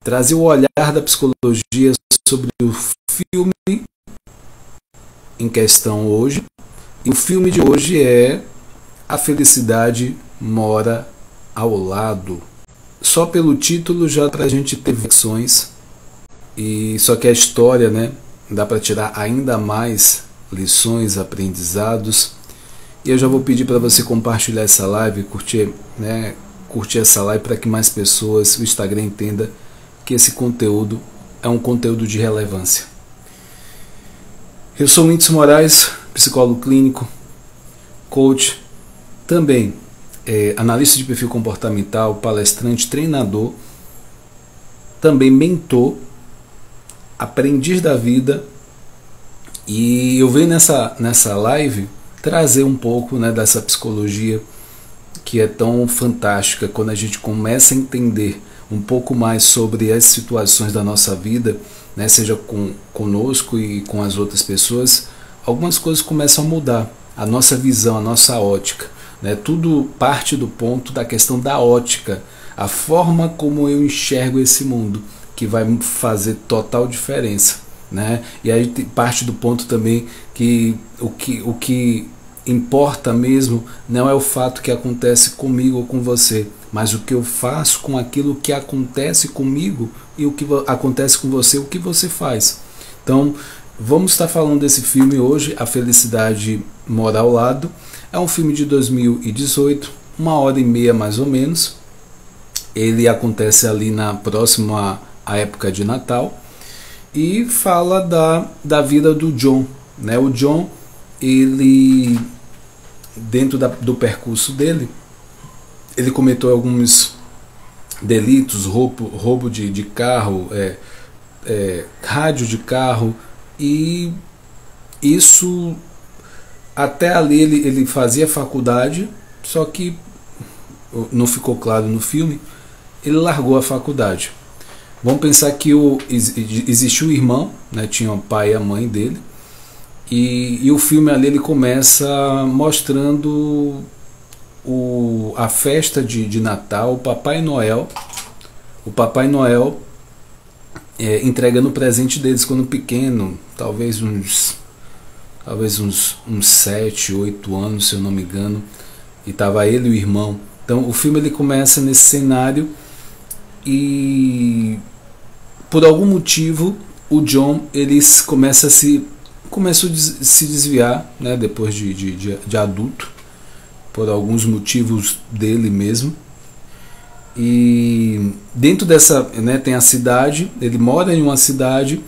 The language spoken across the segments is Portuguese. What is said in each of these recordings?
Trazer o olhar da psicologia sobre o filme em questão hoje. E o filme de hoje é A Felicidade Mora ao Lado. Só pelo título já pra gente ter versões. E só que a história, né, dá para tirar ainda mais lições, aprendizados. E eu já vou pedir para você compartilhar essa live, curtir essa live para que mais pessoas, o Instagram entenda que esse conteúdo é um conteúdo de relevância. Eu sou Whindersson Moraes, psicólogo clínico, coach, também analista de perfil comportamental, palestrante, treinador, também mentor, aprendiz da vida. E eu venho nessa live trazer um pouco, né, dessa psicologia que é tão fantástica quando a gente começa a entender um pouco mais sobre as situações da nossa vida, né, seja conosco e com as outras pessoas. Algumas coisas começam a mudar, a nossa visão, a nossa ótica, né, tudo parte do ponto da questão da ótica, a forma como eu enxergo esse mundo, que vai fazer total diferença, né? E aí parte do ponto também que o que importa mesmo não é o fato que acontece comigo ou com você, mas o que eu faço com aquilo que acontece comigo e o que acontece com você, o que você faz. Então, vamos estar falando desse filme hoje, A Felicidade Mora ao Lado. É um filme de 2018, 1h30 mais ou menos. Ele acontece ali na próxima a época de Natal, e fala da vida do John, né? O John, ele, dentro do percurso dele, ele cometeu alguns delitos, roubo de carro, rádio de carro, e isso, até ali ele fazia faculdade, só que não ficou claro no filme, ele largou a faculdade. Vamos pensar que existiu o irmão, né, tinha o pai e a mãe dele, e o filme ali ele começa mostrando a festa de Natal, o Papai Noel entregando o presente deles quando pequeno, talvez uns 7, 8 anos, se eu não me engano, e estava ele e o irmão. Então o filme ele começa nesse cenário. E por algum motivo o John ele começou a se desviar, né, depois de adulto, por alguns motivos dele mesmo. E dentro dessa, né, tem a cidade, ele mora em uma cidade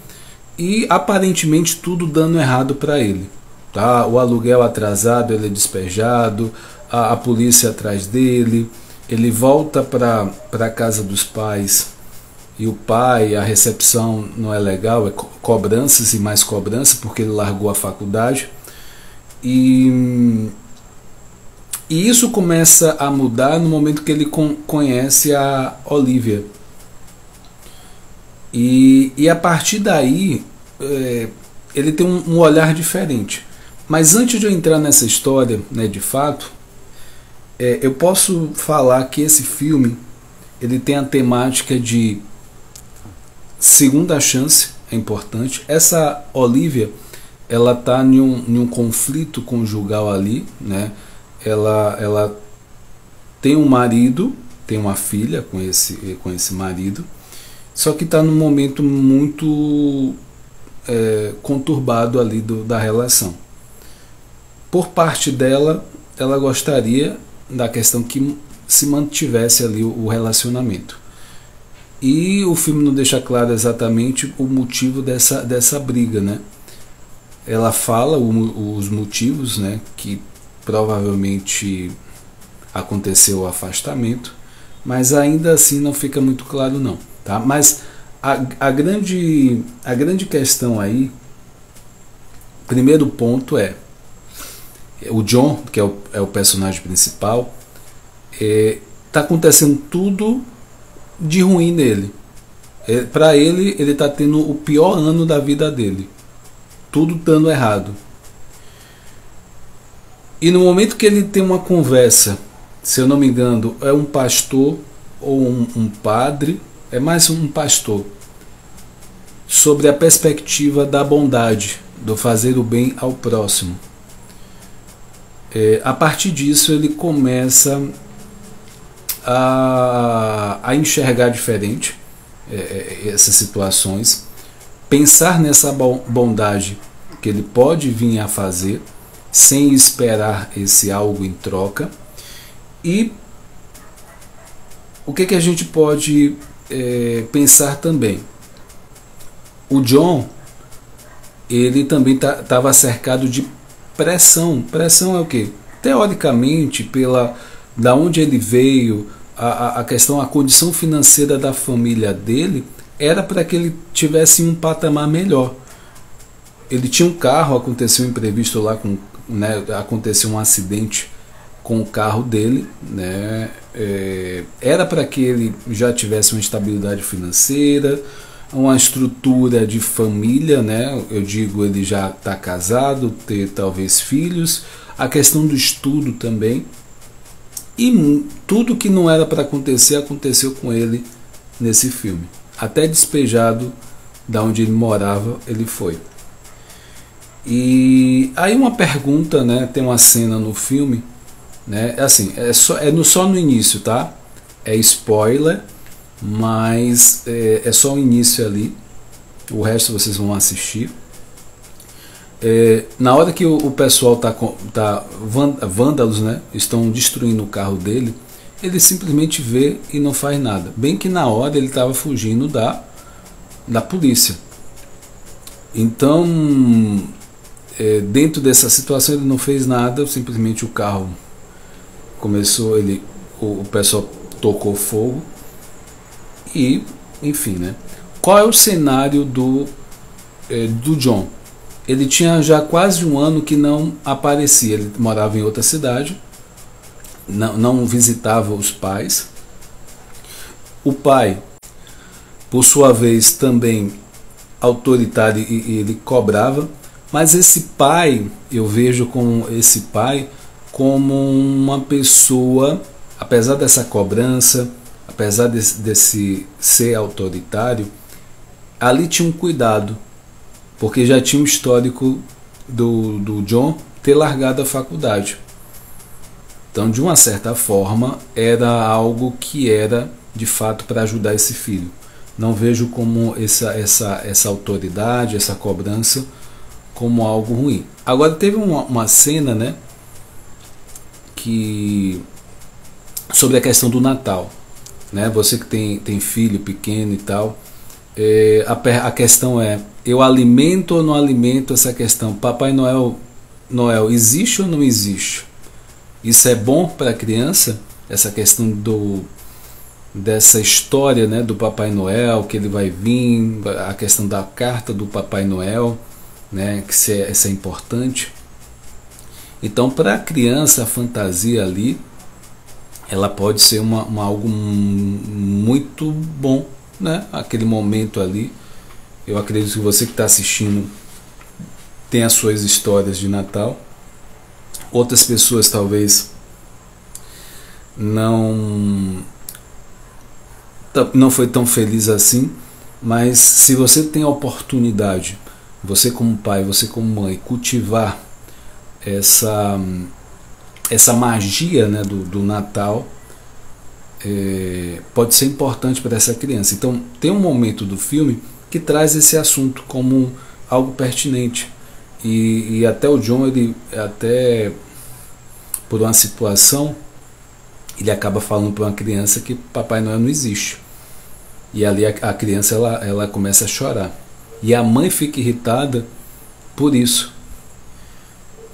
e aparentemente tudo dando errado para ele, tá? O aluguel atrasado, ele é despejado, a polícia atrás dele. Ele volta para a casa dos pais e o pai, a recepção não é legal, é cobranças e mais cobranças, porque ele largou a faculdade. E isso começa a mudar no momento que ele conhece a Olivia. E a partir daí ele tem um olhar diferente. Mas antes de eu entrar nessa história, né, de fato, eu posso falar que esse filme ele tem a temática de segunda chance, é importante. Essa Olivia, ela está em um conflito conjugal ali, né? Ela tem um marido, tem uma filha com esse marido, só que está num momento muito conturbado ali da relação. Por parte dela, ela gostaria da questão que se mantivesse ali o relacionamento. E o filme não deixa claro exatamente o motivo dessa briga, né? Ela fala os motivos, né, que provavelmente aconteceu o afastamento, mas ainda assim não fica muito claro não, tá? Mas a grande questão aí, primeiro ponto o John, que é o personagem principal, tá acontecendo tudo de ruim nele. Para ele está tendo o pior ano da vida dele, tudo dando errado. E no momento que ele tem uma conversa, se eu não me engano, é um pastor ou um padre, é mais um pastor, sobre a perspectiva da bondade, do fazer o bem ao próximo. A partir disso ele começa a enxergar diferente essas situações, pensar nessa bondade que ele pode vir a fazer, sem esperar esse algo em troca. E o que a gente pode pensar também? O John, ele também estava cercado de pressão. Pressão é o quê? Teoricamente, da onde ele veio, a questão, a condição financeira da família dele era para que ele tivesse um patamar melhor. Ele tinha um carro, aconteceu um imprevisto lá, aconteceu um acidente com o carro dele, né? Era para que ele já tivesse uma estabilidade financeira, uma estrutura de família, né? Eu digo, ele já está casado, ter talvez filhos, a questão do estudo também, e tudo que não era para acontecer aconteceu com ele nesse filme. Até despejado da onde ele morava, ele foi. E aí uma pergunta, né? Tem uma cena no filme, né? Assim, só no início, tá? É spoiler, mas é só o início ali. O resto vocês vão assistir. Na hora que o pessoal vândalos, né, estão destruindo o carro dele, ele simplesmente vê e não faz nada. Bem que na hora ele estava fugindo da polícia. Então, dentro dessa situação ele não fez nada, simplesmente o carro começou, o pessoal tocou fogo e, enfim, né? Qual é o cenário do John? Ele tinha já quase um ano que não aparecia, ele morava em outra cidade, não visitava os pais. O pai, por sua vez, também autoritário, e ele cobrava, mas esse pai, eu vejo esse pai como uma pessoa, apesar dessa cobrança, apesar desse ser autoritário, ali tinha um cuidado, porque já tinha um histórico do John ter largado a faculdade. Então, de uma certa forma, era algo que era de fato para ajudar esse filho. Não vejo como essa autoridade, essa cobrança, como algo ruim. Agora, teve uma cena, né, sobre a questão do Natal, né? Você que tem filho pequeno e tal, a questão é: eu alimento ou não alimento essa questão? Papai Noel existe ou não existe? Isso é bom para a criança? Essa questão dessa história, né, do Papai Noel, que ele vai vir, a questão da carta do Papai Noel, né, que isso é importante. Então, para a criança, a fantasia ali, ela pode ser algo muito bom, né? Aquele momento ali. Eu acredito que você que está assistindo tem as suas histórias de Natal. Outras pessoas talvez não foi tão feliz assim, mas se você tem a oportunidade, você como pai, você como mãe, cultivar essa magia, né, do Natal, pode ser importante para essa criança. Então tem um momento do filme que traz esse assunto como algo pertinente, e até o John, ele até por uma situação, ele acaba falando para uma criança que Papai Noel não existe, e ali a criança ela começa a chorar, e a mãe fica irritada por isso,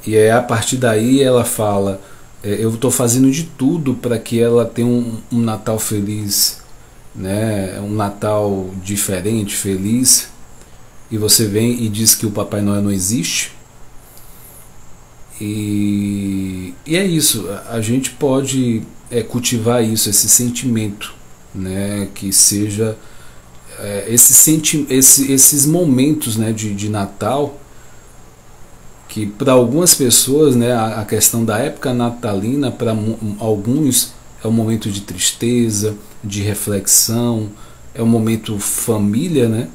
e a partir daí ela fala: eu estou fazendo de tudo para que ela tenha um Natal feliz, né? Um Natal diferente, feliz, e você vem e diz que o Papai Noel não existe. E é isso, a gente pode cultivar isso, esse sentimento, né? Que seja esses momentos, né, de Natal, que para algumas pessoas, né, a questão da época natalina, para alguns é um momento de tristeza, de reflexão, é um momento família, né?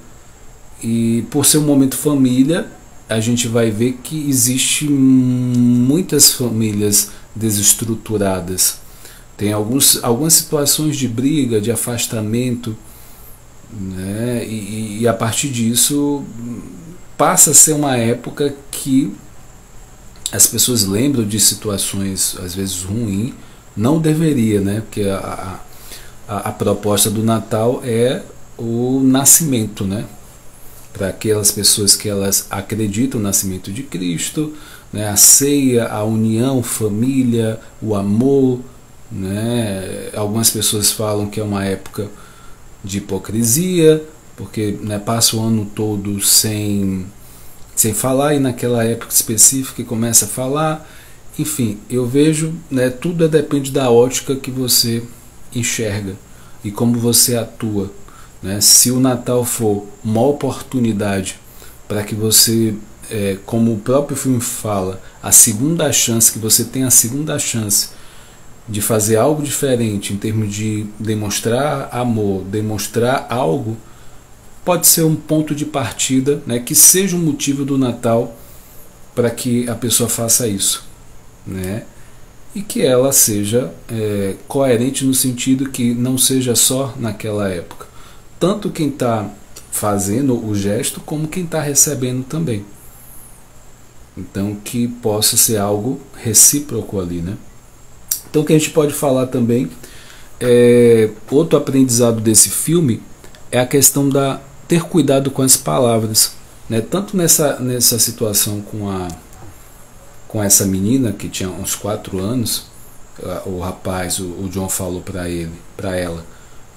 E por ser um momento família, a gente vai ver que existe muitas famílias desestruturadas. Tem algumas situações de briga, de afastamento, né? E a partir disso passa a ser uma época que as pessoas lembram de situações às vezes ruins. Não deveria, né? Porque a proposta do Natal é o nascimento, né? Para aquelas pessoas que elas acreditam no nascimento de Cristo, né? A ceia, a união, família, o amor, né? Algumas pessoas falam que é uma época de hipocrisia, porque, né, passa o ano todo sem falar e naquela época específica começa a falar. Enfim, eu vejo, né, tudo depende da ótica que você enxerga e como você atua, né? Se o Natal for uma oportunidade para que você, como o próprio filme fala, a segunda chance, que você tem a segunda chance de fazer algo diferente em termos de demonstrar amor, demonstrar algo, pode ser um ponto de partida, né, que seja um motivo do Natal para que a pessoa faça isso, né? E que ela seja coerente no sentido que não seja só naquela época. Tanto quem está fazendo o gesto, como quem está recebendo também. Então que possa ser algo recíproco ali, né? Então o que a gente pode falar também, outro aprendizado desse filme é a questão da ter cuidado com as palavras, né? Tanto nessa situação com essa menina que tinha uns 4 anos, o rapaz, o John falou para ela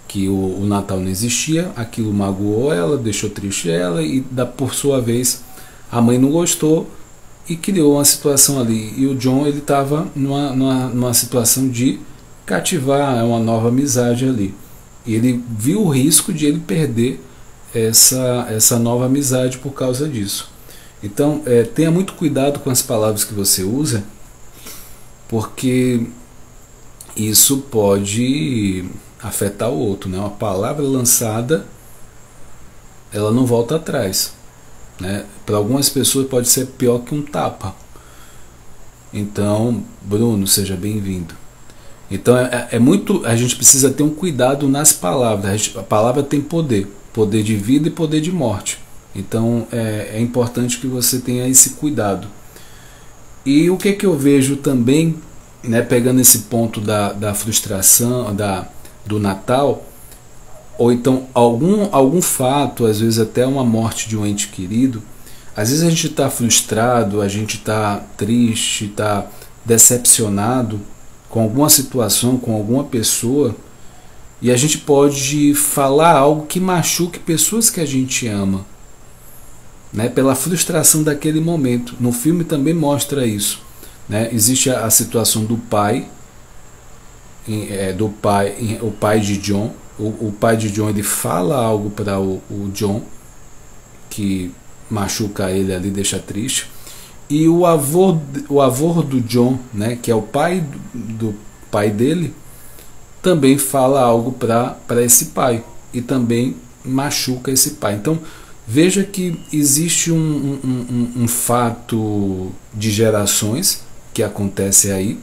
que o Natal não existia, aquilo magoou ela, deixou triste ela, e por sua vez a mãe não gostou e criou uma situação ali. E o John, ele estava numa situação de cativar uma nova amizade ali. E ele viu o risco de ele perder essa nova amizade por causa disso. Então, tenha muito cuidado com as palavras que você usa, porque isso pode afetar o outro, né? Uma palavra lançada, ela não volta atrás, né? Para algumas pessoas pode ser pior que um tapa. Então, Bruno, seja bem-vindo. Então, a gente precisa ter um cuidado nas palavras. A palavra tem poder de vida e poder de morte. Então é importante que você tenha esse cuidado. E o que eu vejo também, né, pegando esse ponto da frustração, do Natal, ou então algum fato, às vezes até uma morte de um ente querido, às vezes a gente está frustrado, a gente está triste, está decepcionado com alguma situação, com alguma pessoa, e a gente pode falar algo que machuque pessoas que a gente ama, né, pela frustração daquele momento. No filme também mostra isso, né? Existe a situação do pai, o pai de John. O pai de John, ele fala algo para o John que machuca ele ali, deixa triste. E o avô do John, né, que é o pai do pai dele, também fala algo para esse pai e também machuca esse pai. Então veja que existe um fato de gerações que acontece aí.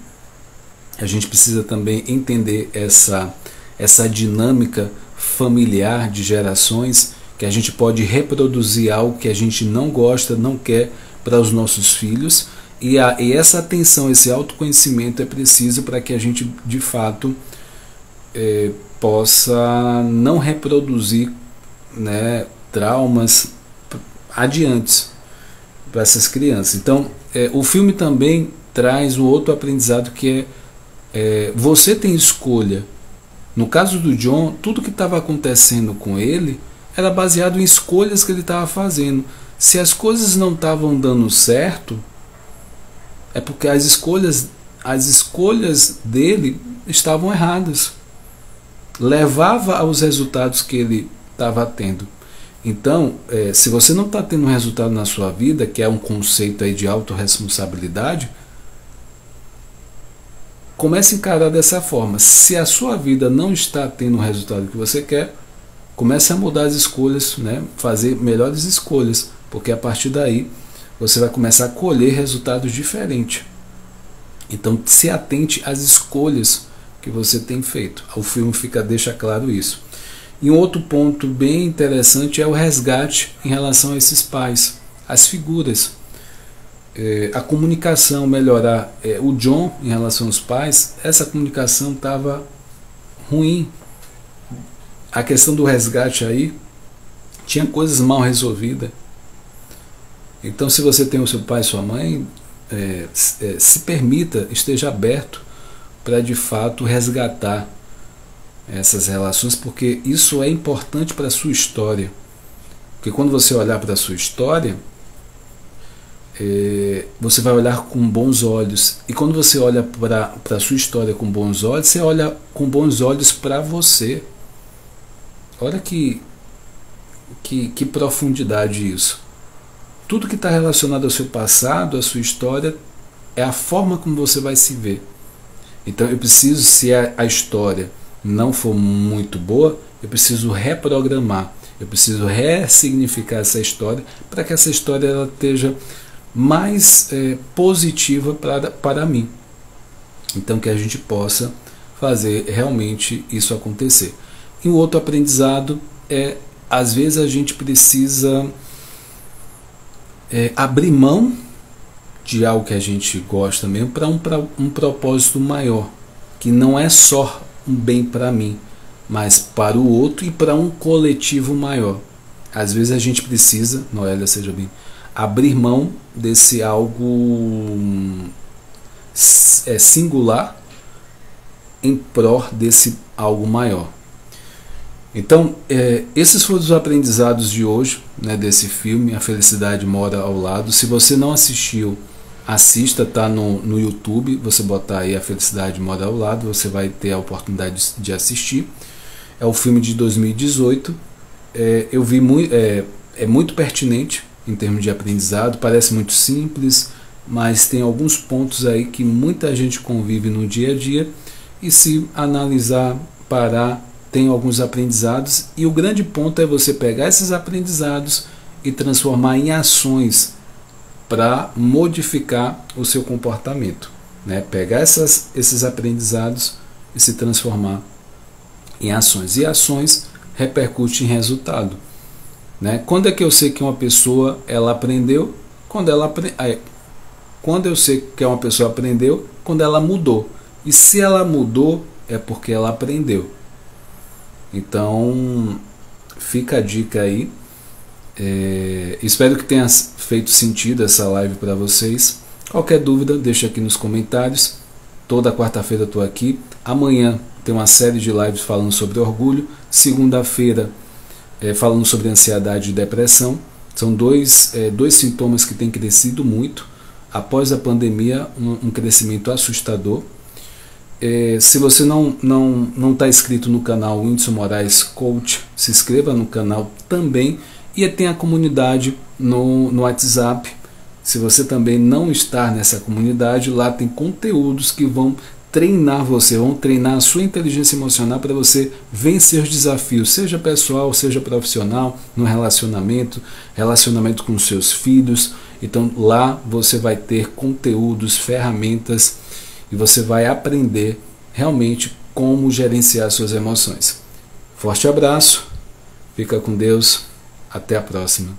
A gente precisa também entender essa dinâmica familiar de gerações, que a gente pode reproduzir algo que a gente não gosta, não quer para os nossos filhos, e essa atenção, esse autoconhecimento é preciso para que a gente de fato possa não reproduzir, né, traumas adiante para essas crianças. Então o filme também traz um outro aprendizado, que você tem escolha. No caso do John, tudo que estava acontecendo com ele era baseado em escolhas que ele estava fazendo. Se as coisas não estavam dando certo, é porque as escolhas dele estavam erradas. Levava aos resultados que ele estava tendo. Então, se você não está tendo resultado na sua vida, que é um conceito aí de autorresponsabilidade, comece a encarar dessa forma. Se a sua vida não está tendo o resultado que você quer, comece a mudar as escolhas, né? Fazer melhores escolhas, porque a partir daí você vai começar a colher resultados diferentes. Então, se atente às escolhas que você tem feito. O filme deixa claro isso. E um outro ponto bem interessante é o resgate em relação a esses pais, as figuras. A comunicação melhorar. O John, em relação aos pais, essa comunicação estava ruim. A questão do resgate aí tinha coisas mal resolvidas. Então, se você tem o seu pai e sua mãe, se permita, esteja aberto para de fato resgatar essas relações, porque isso é importante para a sua história. Porque quando você olhar para a sua história, você vai olhar com bons olhos. E quando você olha para a sua história com bons olhos, você olha com bons olhos para você. Olha que profundidade isso. Tudo que está relacionado ao seu passado, à sua história, é a forma como você vai se ver. Então eu preciso, se a história não for muito boa, eu preciso reprogramar, eu preciso ressignificar essa história para que essa história ela esteja mais positiva para mim. Então que a gente possa fazer realmente isso acontecer. E o outro aprendizado às vezes a gente precisa abrir mão de algo que a gente gosta mesmo para um propósito maior, que não é só um bem para mim, mas para o outro e para um coletivo maior. Às vezes a gente precisa, Noélia, seja bem, abrir mão desse algo singular em prol desse algo maior. Então, esses foram os aprendizados de hoje, né, desse filme, A Felicidade Mora ao Lado. Se você não assistiu, assista, tá no YouTube, você botar aí A Felicidade Mora ao Lado, você vai ter a oportunidade de assistir. É o filme de 2018, eu vi muito pertinente em termos de aprendizado, parece muito simples, mas tem alguns pontos aí que muita gente convive no dia a dia, e se analisar, parar, tem alguns aprendizados, e o grande ponto é você pegar esses aprendizados e transformar em ações para modificar o seu comportamento, né? Pegar esses aprendizados e se transformar em ações, e ações repercutem em resultado, né? Quando é que eu sei que uma pessoa ela aprendeu? Quando eu sei que uma pessoa aprendeu, quando ela mudou, e se ela mudou é porque ela aprendeu. Então fica a dica aí. Espero que tenha feito sentido essa live para vocês. Qualquer dúvida, deixa aqui nos comentários. Toda quarta-feira eu estou aqui. Amanhã tem uma série de lives falando sobre orgulho. Segunda-feira falando sobre ansiedade e depressão. São dois sintomas que têm crescido muito. Após a pandemia, um crescimento assustador. Se você não está inscrito no canal Whindeson Moraes Coach, se inscreva no canal também. E tem a comunidade no WhatsApp. Se você também não está nessa comunidade, lá tem conteúdos que vão treinar você, vão treinar a sua inteligência emocional para você vencer os desafios, seja pessoal, seja profissional, no relacionamento com os seus filhos. Então lá você vai ter conteúdos, ferramentas, e você vai aprender realmente como gerenciar suas emoções. Forte abraço, fica com Deus, até a próxima.